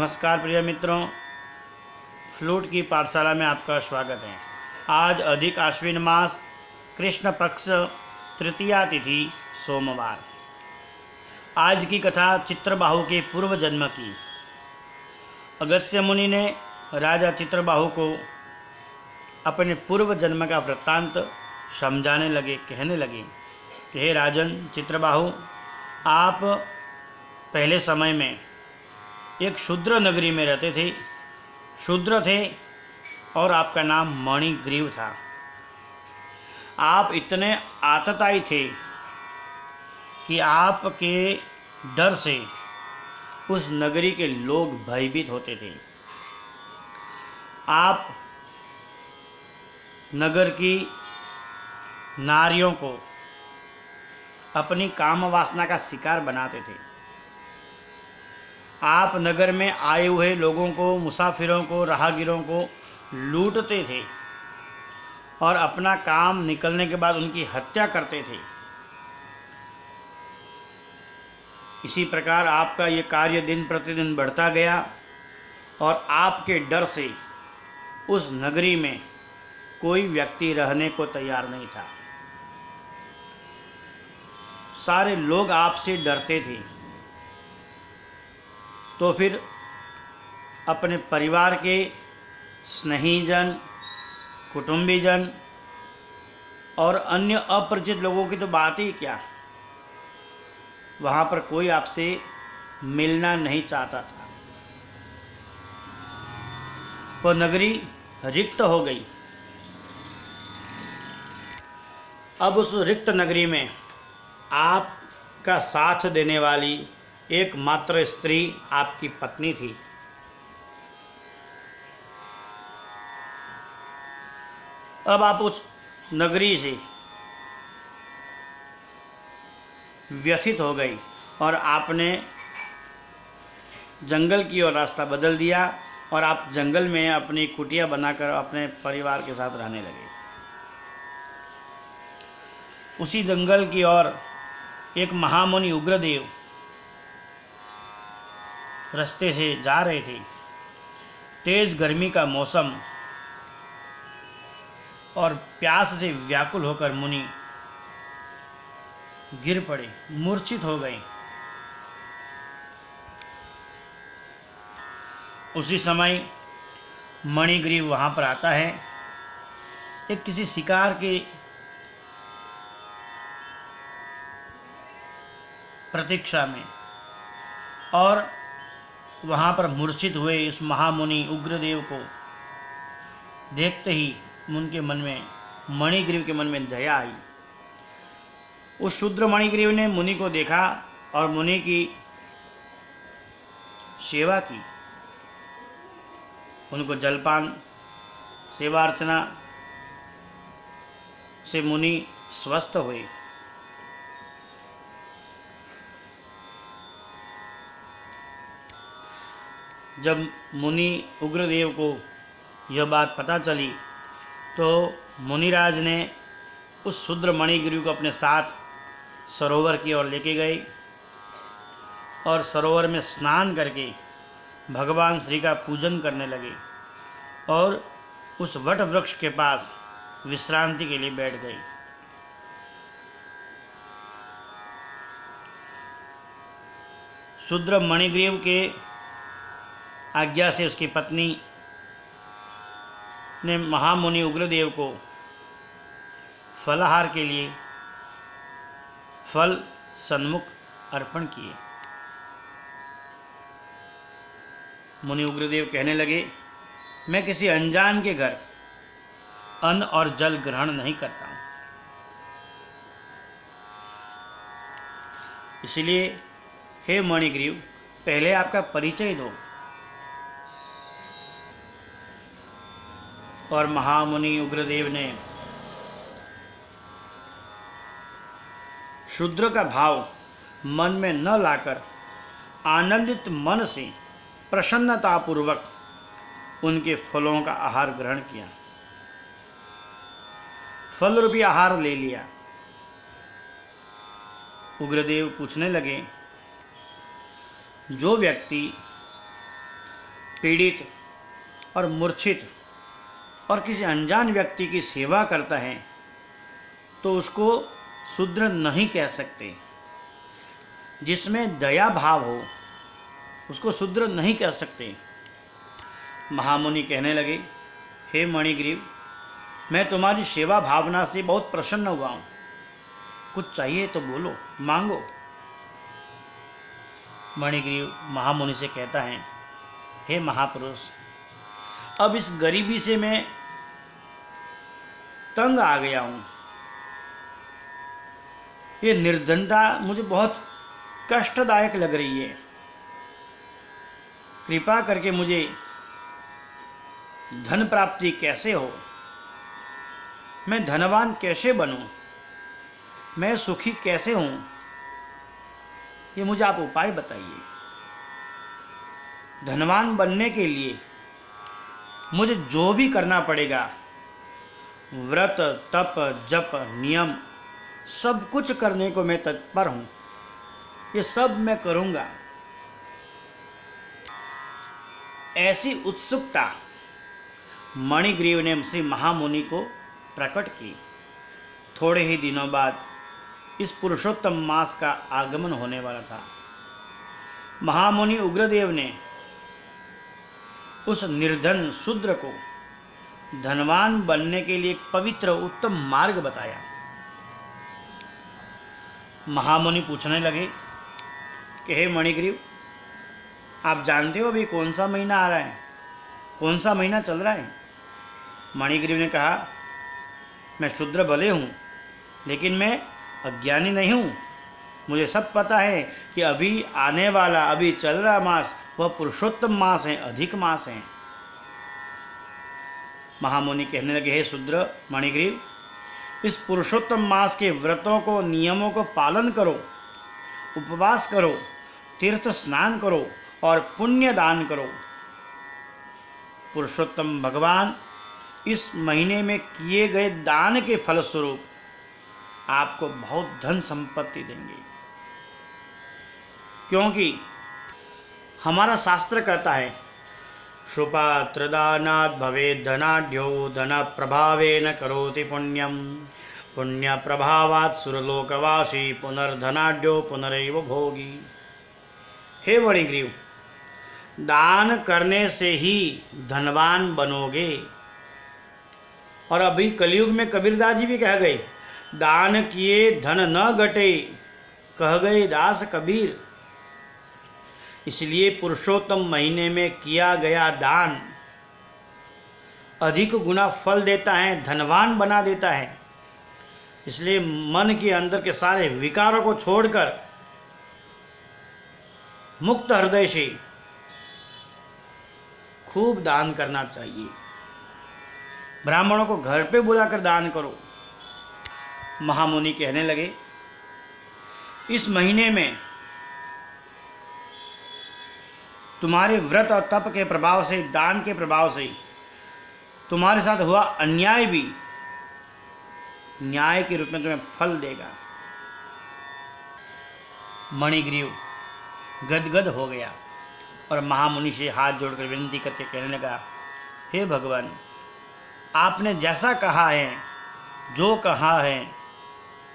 नमस्कार प्रिय मित्रों, फ्लूट की पाठशाला में आपका स्वागत है। आज अधिक आश्विन मास कृष्ण पक्ष तृतीया तिथि सोमवार। आज की कथा चित्रबाहु के पूर्व जन्म की। अगस्त्य मुनि ने राजा चित्रबाहु को अपने पूर्व जन्म का वृत्तांत समझाने लगे। कहने लगे कि हे राजन चित्रबाहु, आप पहले समय में एक शूद्र नगरी में रहते थे, शूद्र थे और आपका नाम मणिग्रीव था। आप इतने आतताई थे कि आपके डर से उस नगरी के लोग भयभीत होते थे। आप नगर की नारियों को अपनी काम वासना का शिकार बनाते थे। आप नगर में आए हुए लोगों को, मुसाफिरों को, राहगीरों को लूटते थे और अपना काम निकलने के बाद उनकी हत्या करते थे। इसी प्रकार आपका ये कार्य दिन प्रतिदिन बढ़ता गया और आपके डर से उस नगरी में कोई व्यक्ति रहने को तैयार नहीं था। सारे लोग आपसे डरते थे। तो फिर अपने परिवार के स्नेहीजन, कुटुंबीजन और अन्य अपरिचित लोगों की तो बात ही क्या, वहाँ पर कोई आपसे मिलना नहीं चाहता था। वह नगरी रिक्त हो गई। अब उस रिक्त नगरी में आपका साथ देने वाली एकमात्र स्त्री आपकी पत्नी थी। अब आप उस नगरी से व्यथित हो गई और आपने जंगल की ओर रास्ता बदल दिया और आप जंगल में अपनी कुटिया बनाकर अपने परिवार के साथ रहने लगे। उसी जंगल की ओर एक महामुनि उग्रदेव रास्ते से जा रहे थे। तेज गर्मी का मौसम और प्यास से व्याकुल होकर मुनि गिर पड़े, मूर्छित हो गए। उसी समय मणिग्रीव वहां पर आता है, एक किसी शिकार के प्रतीक्षा में, और वहाँ पर मूर्छित हुए इस महामुनि उग्रदेव को देखते ही उनके मन में, मणिग्रीव के मन में दया आई। उस शूद्र मणिग्रीव ने मुनि को देखा और मुनि की सेवा की। उनको जलपान, सेवा अर्चना से मुनि स्वस्थ हुए। जब मुनि उग्रदेव को यह बात पता चली तो मुनिराज ने उस शूद्र मणिग्रीव को अपने साथ सरोवर की ओर लेके गए और सरोवर में स्नान करके भगवान श्री का पूजन करने लगे और उस वट वृक्ष के पास विश्रांति के लिए बैठ गए। शूद्र मणिग्रीव के आज्ञा से उसकी पत्नी ने महामुनि उग्रदेव को फलाहार के लिए फल सन्मुख अर्पण किए। मुनि उग्रदेव कहने लगे, मैं किसी अनजान के घर अन्न और जल ग्रहण नहीं करता हूं, इसलिए हे मणिग्रीव, पहले आपका परिचय दो। और महामुनि उग्रदेव ने शूद्र का भाव मन में न लाकर आनंदित मन से प्रसन्नतापूर्वक उनके फलों का आहार ग्रहण किया, फल रूपी आहार ले लिया। उग्रदेव पूछने लगे, जो व्यक्ति पीड़ित और मूर्छित और किसी अनजान व्यक्ति की सेवा करता है तो उसको शूद्र नहीं कह सकते। जिसमें दया भाव हो उसको शूद्र नहीं कह सकते। महामुनि कहने लगे, हे मणिग्रीव, मैं तुम्हारी सेवा भावना से बहुत प्रसन्न हुआ हूं। कुछ चाहिए तो बोलो, मांगो। मणिग्रीव महामुनि से कहता है, हे महापुरुष, अब इस गरीबी से मैं तंग आ गया हूं। ये निर्धनता मुझे बहुत कष्टदायक लग रही है। कृपा करके मुझे धन प्राप्ति कैसे हो, मैं धनवान कैसे बनूं, मैं सुखी कैसे हूं, ये मुझे आप उपाय बताइए। धनवान बनने के लिए मुझे जो भी करना पड़ेगा, व्रत तप जप नियम सब कुछ करने को मैं तत्पर हूं। ये सब मैं करूंगा। ऐसी उत्सुकता मणिग्रीव ने श्री महामुनि को प्रकट की। थोड़े ही दिनों बाद इस पुरुषोत्तम मास का आगमन होने वाला था। महामुनि उग्रदेव ने उस निर्धन शूद्र को धनवान बनने के लिए एक पवित्र उत्तम मार्ग बताया। महामुनि पूछने लगे कि हे मणिग्रीव, आप जानते हो अभी कौन सा महीना आ रहा है, कौन सा महीना चल रहा है? मणिग्रीव ने कहा, मैं शूद्र भले हूँ लेकिन मैं अज्ञानी नहीं हूँ। मुझे सब पता है कि अभी आने वाला, अभी चल रहा मास वह पुरुषोत्तम मास है, अधिक मास है। महामुनि कहने लगे, हे शूद्र मणिग्रीव, इस पुरुषोत्तम मास के व्रतों को, नियमों को पालन करो, उपवास करो, तीर्थ स्नान करो और पुण्य दान करो। पुरुषोत्तम भगवान इस महीने में किए गए दान के फलस्वरूप आपको बहुत धन संपत्ति देंगे। क्योंकि हमारा शास्त्र कहता है, सुपात्र दानात् भवेत् धनाढ्यो धन प्रभावेन करोति पुण्यम पुण्य प्रभावात् सुरलोकवासी पुनर्धनाढ्यो पुनरैव भोगी। हे मणिग्रीव, दान करने से ही धनवान बनोगे। और अभी कलयुग में कबीरदास जी भी कह गए, दान किए धन न घटे, कह गए दास कबीर। इसलिए पुरुषोत्तम महीने में किया गया दान अधिक गुना फल देता है, धनवान बना देता है। इसलिए मन के अंदर के सारे विकारों को छोड़कर मुक्त हृदय से खूब दान करना चाहिए। ब्राह्मणों को घर पे बुलाकर दान करो। महामुनि कहने लगे, इस महीने में तुम्हारे व्रत और तप के प्रभाव से, दान के प्रभाव से तुम्हारे साथ हुआ अन्याय भी न्याय के रूप में तुम्हें फल देगा। मणिग्रीव गदगद हो गया और महामुनि से हाथ जोड़कर विनती करके कहने लगा, हे भगवान, आपने जैसा कहा है, जो कहा है,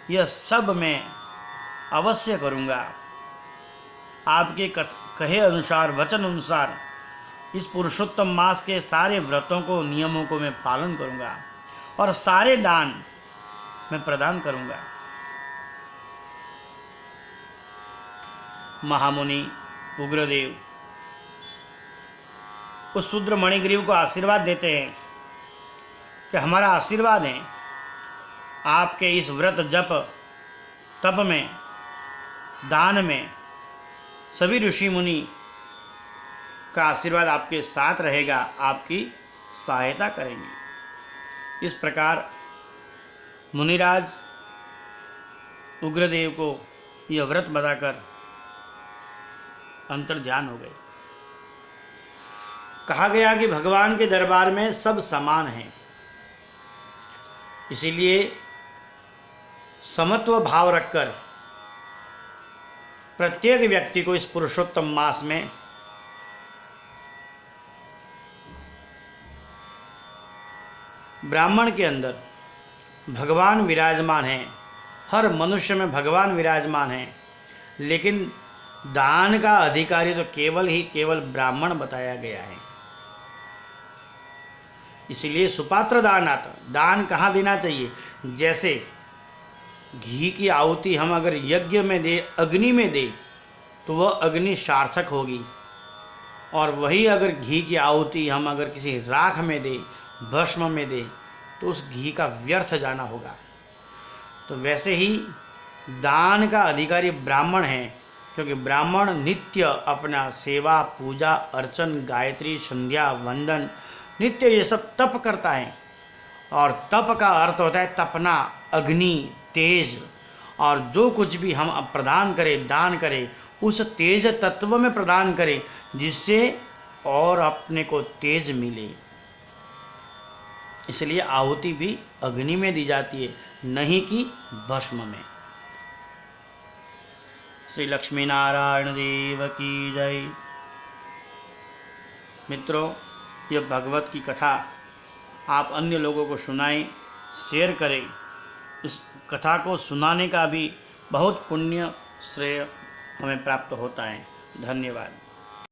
यह सब मैं अवश्य करूँगा। आपके कहे अनुसार, वचन अनुसार इस पुरुषोत्तम मास के सारे व्रतों को, नियमों को मैं पालन करूँगा और सारे दान मैं प्रदान करूँगा। महामुनि उग्रदेव उस शूद्र मणिग्रीव को आशीर्वाद देते हैं कि हमारा आशीर्वाद है, आपके इस व्रत जप तप में, दान में सभी ऋषि मुनि का आशीर्वाद आपके साथ रहेगा, आपकी सहायता करेंगे। इस प्रकार मुनिराज उग्रदेव को यह व्रत बताकर अंतर्ध्यान हो गए। कहा गया कि भगवान के दरबार में सब समान हैं, इसीलिए समत्व भाव रखकर प्रत्येक व्यक्ति को इस पुरुषोत्तम मास में ब्राह्मण के अंदर भगवान विराजमान है, हर मनुष्य में भगवान विराजमान है, लेकिन दान का अधिकारी तो केवल ब्राह्मण बताया गया है। इसलिए सुपात्र दानात, दान कहाँ देना चाहिए? जैसे घी की आहुति हम अगर यज्ञ में दे, अग्नि में दे, तो वह अग्नि सार्थक होगी, और वही अगर घी की आहुति हम अगर किसी राख में दे, भस्म में दे, तो उस घी का व्यर्थ जाना होगा। तो वैसे ही दान का अधिकारी ब्राह्मण है, क्योंकि ब्राह्मण नित्य अपना सेवा, पूजा, अर्चन, गायत्री, संध्या, वंदन, नित्य ये सब तप करता है। और तप का अर्थ होता है तपना, अग्नि, तेज। और जो कुछ भी हम प्रदान करें, दान करें, उस तेज तत्व में प्रदान करें, जिससे और अपने को तेज मिले। इसलिए आहुति भी अग्नि में दी जाती है, नहीं कि भस्म में। श्री लक्ष्मी नारायण देव की जय। मित्रों, यह भगवत की कथा आप अन्य लोगों को सुनाएं, शेयर करें। इस कथा को सुनाने का भी बहुत पुण्य श्रेय हमें प्राप्त होता है। धन्यवाद।